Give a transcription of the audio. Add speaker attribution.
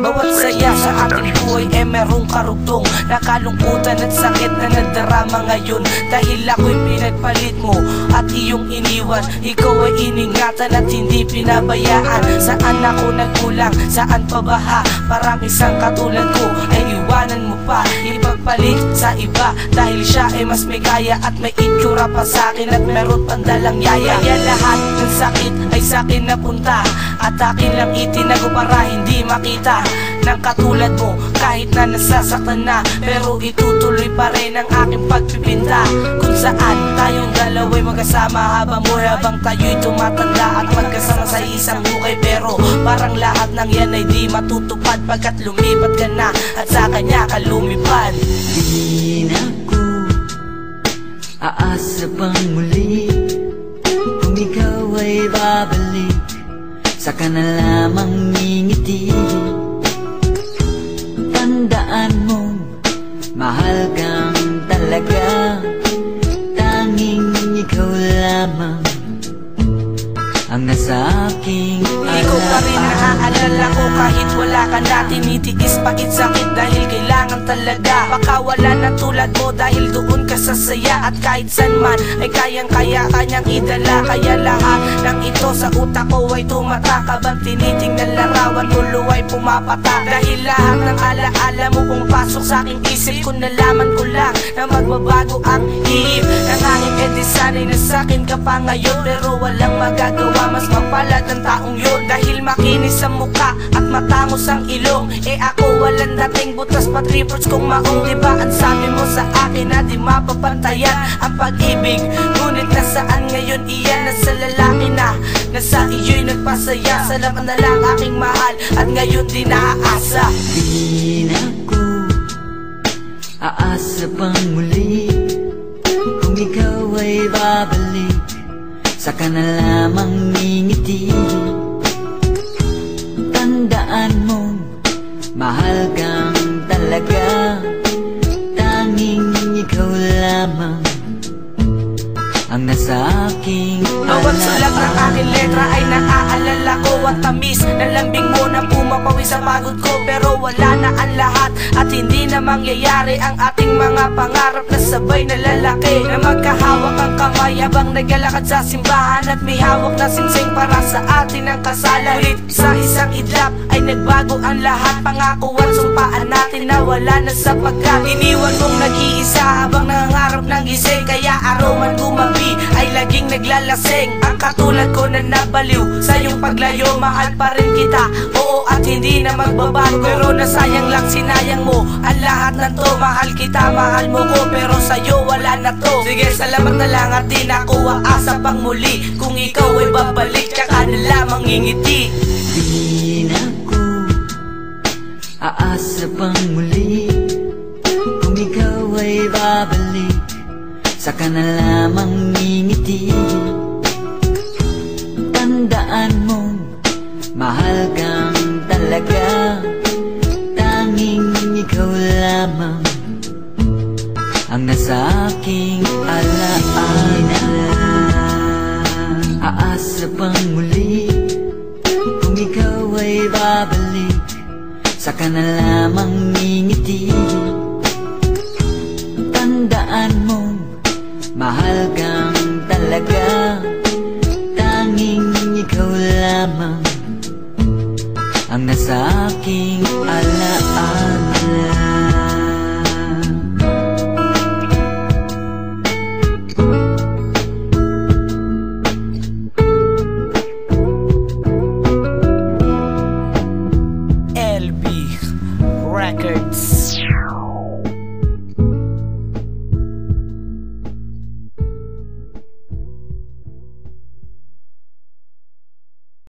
Speaker 1: Bawat saya sa ating buhay merong karugtong na kalungkutan at sakit na nadarama ngayon. Dahil ako'y pinagpalit mo at iyong iniwan. Ikaw ay iningatan at hindi pinabayaan. Saan ako nagkulang, saan pabaha? Parang isang katulad ko ay iwanan mo pa, ipagpalit sa iba. Dahil siya ay mas may kaya at may itsura pa sa'kin at meron pandalang yaya. Kaya lahat ng sakit ay sa'kin napunta at akin lang itinago para hindi makita ng katulad mo. Kahit na nasasaktan na, pero itutuloy pa rin ang aking pagpipinta. Kung saan tayong dalawa'y magkasama habang buhay, habang tayo'y tumatanda at magkasama sa isang bukay. Pero parang lahat ng yan ay di matutupad pagkat lumipat ka na at sa kanya ka lumipad.
Speaker 2: Di na ko aasa pang muli, kung ikaw ay babalik, saka na lamang ngingiti. Tandaan mo, mahal kang talaga, tanging ikaw lamang ang nasa aking alaala.
Speaker 1: Ikaw pa rin naaalala ko kahit wala ka na. Tinitiis pagit sakit dahil kailangan talaga. Baka wala na tulad mo dahil doon ka sa saya. At kahit saan man ay kayang-kaya kanyang idala. Kaya lahat ng ito sa utak ko ay tumatak. Habang tinitingnan larawan mo luway pumapatak. Dahil lahat ng alaala mo pumapasok sa aking isip ko, nalaman ko lang na magbabago ang ihip ng aking sana'y nasakin ka pa ngayon. Pero walang magagawa, mas mapalad ang taong yun. Dahil makinis ang mukha at matangos ang ilong, ako walang dating, butas pa triports kong maong. Diba ang sabi mo sa akin na di mapapantayan ang pag-ibig? Ngunit nasaan ngayon iyan? Nasa lalaki na nasa iyo'y nagpasaya. Salamat na lang aking mahal at ngayon di naaasa.
Speaker 2: Di na ko aasa pang muli, kung ikaw ay babalik, saka na lamang ngingiti. Tandaan mo, mahal kang talaga, tanging ikaw lamang ang nasa aking alaala.
Speaker 1: Bawat sulat ng aking letra ay naaalala ko. At tamis ng lambing mo na pumapawi sa pagod ko. Pero wala na ang lahat at hindi na mangyayari ang ating mga pangarap na sabay na lalaki, na magkahawak ang kamay habang naglalakad sa simbahan. At may hawak na singsing para sa atin ang kasalan. Ulit sa isang idlap ay nagbago ang lahat. Pangako at sumpaan natin na wala na sa pagkat. Iniwan mong nag-iisa habang nangangarap ng gising. Kaya araw man gumabi ay laging naglalasing. Ang katulad ko na nabaliw sa iyong paglayo, mahal pa rin kita, oo, at hindi na magbabago. Pero nasayang lang, sinayang mo ang lahat na to. Mahal kita, mahal mo ko, pero sa'yo wala na to. Sige, salamat na lang at di na ako aasa pang muli. Kung ikaw ay babalik, tsaka na lamang ngingiti.
Speaker 2: Di na ko aasa pang muli, kung ikaw ay babalik, saka na lamang ngingiti. Tandaan mo, mahal kang talaga, tanging ikaw lamang ang nasa aking alaala. Aasa pang muli, kung ikaw ay babalik, saka na lamang ngingiti. Tandaan mo, mahal kang talaga, tanging ikaw lamang ang nasa aking alaala.